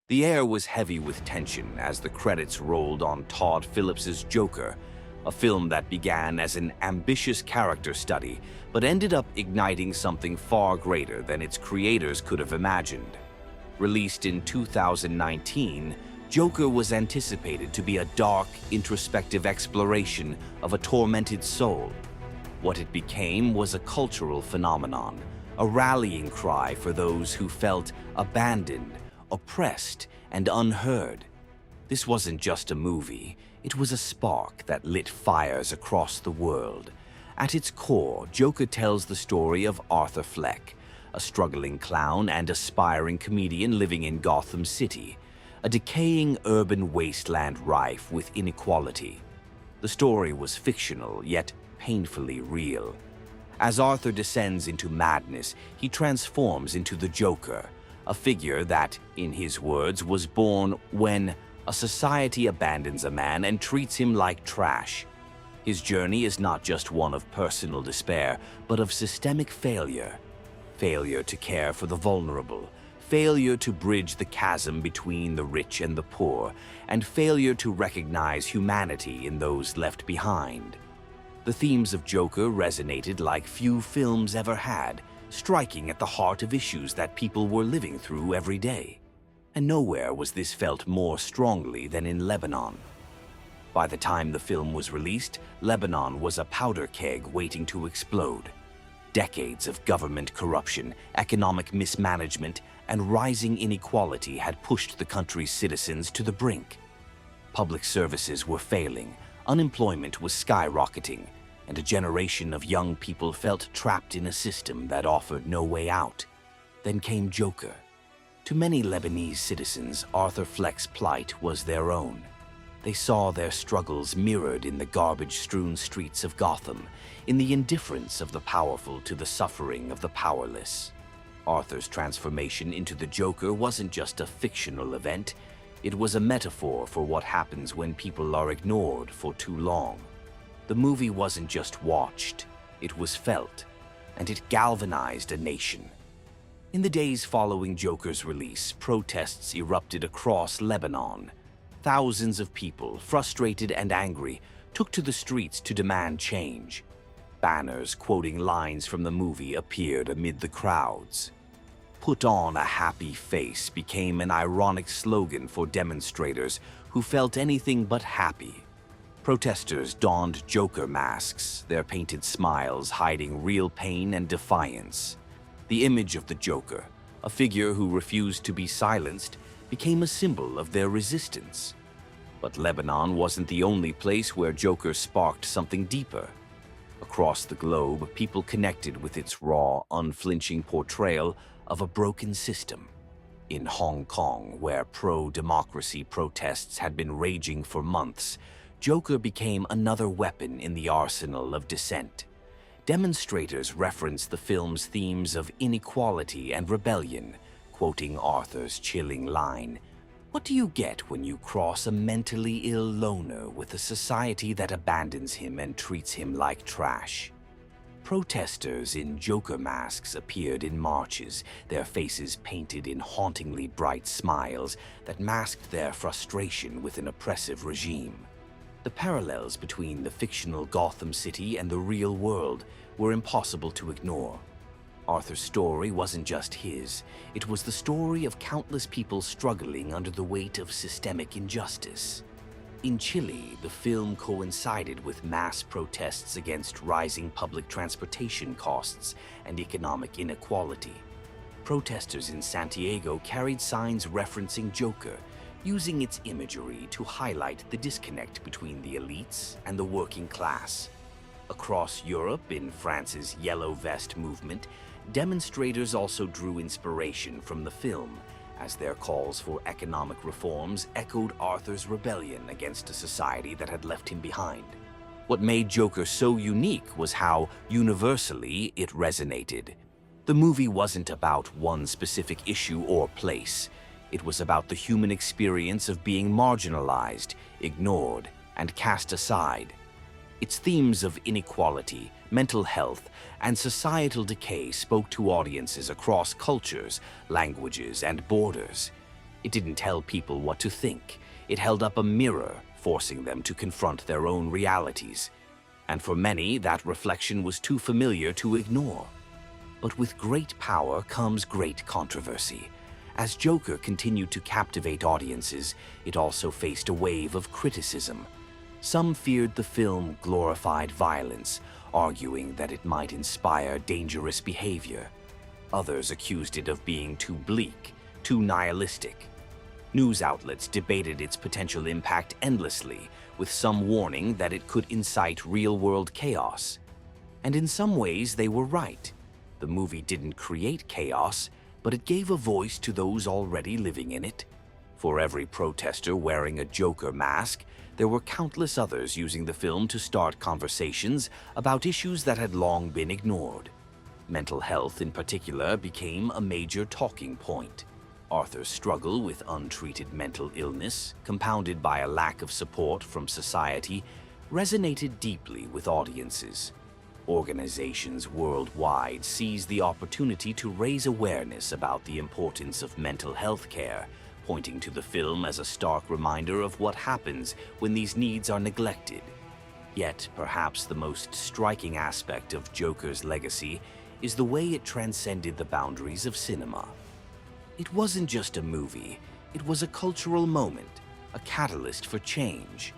The air was heavy with tension as the credits rolled on Todd Phillips's Joker, a film that began as an ambitious character study but ended up igniting something far greater than its creators could have imagined. Released in 2019, Joker was anticipated to be a dark, introspective exploration of a tormented soul. What it became was a cultural phenomenon, a rallying cry for those who felt abandoned, oppressed, and unheard. This wasn't just a movie, it was a spark that lit fires across the world. At its core, Joker tells the story of Arthur Fleck, a struggling clown and aspiring comedian living in Gotham City, a decaying urban wasteland rife with inequality. The story was fictional, yet painfully real. As Arthur descends into madness, he transforms into the Joker, a figure that, in his words, was born when a society abandons a man and treats him like trash. His journey is not just one of personal despair, but of systemic failure. Failure to care for the vulnerable, failure to bridge the chasm between the rich and the poor, and failure to recognize humanity in those left behind. The themes of Joker resonated like few films ever had, striking at the heart of issues that people were living through every day. And nowhere was this felt more strongly than in Lebanon. By the time the film was released, Lebanon was a powder keg waiting to explode. Decades of government corruption, economic mismanagement, and rising inequality had pushed the country's citizens to the brink. Public services were failing, unemployment was skyrocketing, and a generation of young people felt trapped in a system that offered no way out. Then came Joker. To many Lebanese citizens, Arthur Fleck's plight was their own. They saw their struggles mirrored in the garbage-strewn streets of Gotham, in the indifference of the powerful to the suffering of the powerless. Arthur's transformation into the Joker wasn't just a fictional event, it was a metaphor for what happens when people are ignored for too long. The movie wasn't just watched, it was felt, and it galvanized a nation. In the days following Joker's release, protests erupted across Lebanon. Thousands of people, frustrated and angry, took to the streets to demand change. Banners quoting lines from the movie appeared amid the crowds. "Put on a happy face" became an ironic slogan for demonstrators who felt anything but happy. Protesters donned Joker masks, their painted smiles hiding real pain and defiance. The image of the Joker, a figure who refused to be silenced, became a symbol of their resistance. But Lebanon wasn't the only place where Joker sparked something deeper. Across the globe, people connected with its raw, unflinching portrayal of a broken system. In Hong Kong, where pro-democracy protests had been raging for months, Joker became another weapon in the arsenal of dissent. Demonstrators referenced the film's themes of inequality and rebellion, quoting Arthur's chilling line, "What do you get when you cross a mentally ill loner with a society that abandons him and treats him like trash?" Protesters in Joker masks appeared in marches, their faces painted in hauntingly bright smiles that masked their frustration with an oppressive regime. The parallels between the fictional Gotham City and the real world were impossible to ignore. Arthur's story wasn't just his, it was the story of countless people struggling under the weight of systemic injustice. In Chile, the film coincided with mass protests against rising public transportation costs and economic inequality. Protesters in Santiago carried signs referencing Joker, using its imagery to highlight the disconnect between the elites and the working class. Across Europe, in France's Yellow Vest movement, demonstrators also drew inspiration from the film, as their calls for economic reforms echoed Arthur's rebellion against a society that had left him behind. What made Joker so unique was how universally it resonated. The movie wasn't about one specific issue or place. It was about the human experience of being marginalized, ignored, and cast aside. Its themes of inequality, mental health, and societal decay spoke to audiences across cultures, languages, and borders. It didn't tell people what to think. It held up a mirror, forcing them to confront their own realities. And for many, that reflection was too familiar to ignore. But with great power comes great controversy. As Joker continued to captivate audiences, it also faced a wave of criticism. Some feared the film glorified violence, arguing that it might inspire dangerous behavior. Others accused it of being too bleak, too nihilistic. News outlets debated its potential impact endlessly, with some warning that it could incite real-world chaos. And in some ways, they were right. The movie didn't create chaos, but it gave a voice to those already living in it. For every protester wearing a Joker mask, there were countless others using the film to start conversations about issues that had long been ignored. Mental health, in particular, became a major talking point. Arthur's struggle with untreated mental illness, compounded by a lack of support from society, resonated deeply with audiences. Organizations worldwide seized the opportunity to raise awareness about the importance of mental health care, pointing to the film as a stark reminder of what happens when these needs are neglected. Yet, perhaps the most striking aspect of Joker's legacy is the way it transcended the boundaries of cinema. It wasn't just a movie, it was a cultural moment, a catalyst for change.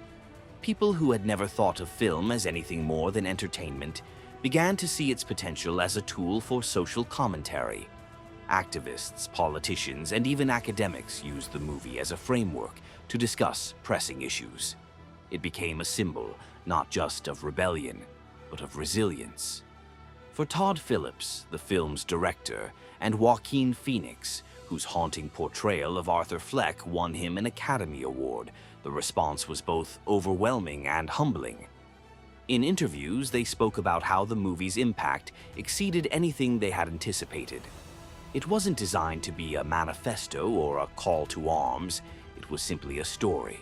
People who had never thought of film as anything more than entertainment began to see its potential as a tool for social commentary. Activists, politicians, and even academics used the movie as a framework to discuss pressing issues. It became a symbol, not just of rebellion, but of resilience. For Todd Phillips, the film's director, and Joaquin Phoenix, whose haunting portrayal of Arthur Fleck won him an Academy Award, the response was both overwhelming and humbling. In interviews, they spoke about how the movie's impact exceeded anything they had anticipated. It wasn't designed to be a manifesto or a call to arms, it was simply a story.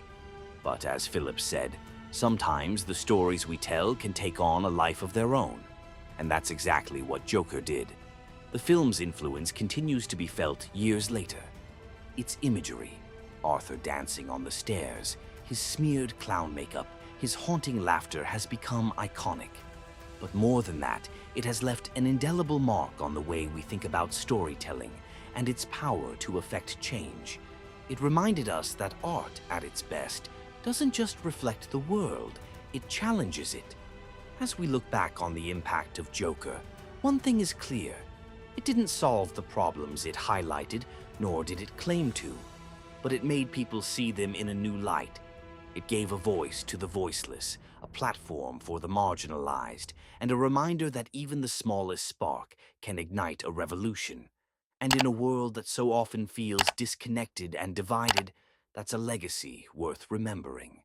But as Phillips said, sometimes the stories we tell can take on a life of their own. And that's exactly what Joker did. The film's influence continues to be felt years later. Its imagery, Arthur dancing on the stairs, his smeared clown makeup, his haunting laughter has become iconic. But more than that, it has left an indelible mark on the way we think about storytelling and its power to affect change. It reminded us that art, at its best, doesn't just reflect the world, it challenges it. As we look back on the impact of Joker, one thing is clear. It didn't solve the problems it highlighted, nor did it claim to. But it made people see them in a new light. It gave a voice to the voiceless, a platform for the marginalized, and a reminder that even the smallest spark can ignite a revolution. And in a world that so often feels disconnected and divided, that's a legacy worth remembering.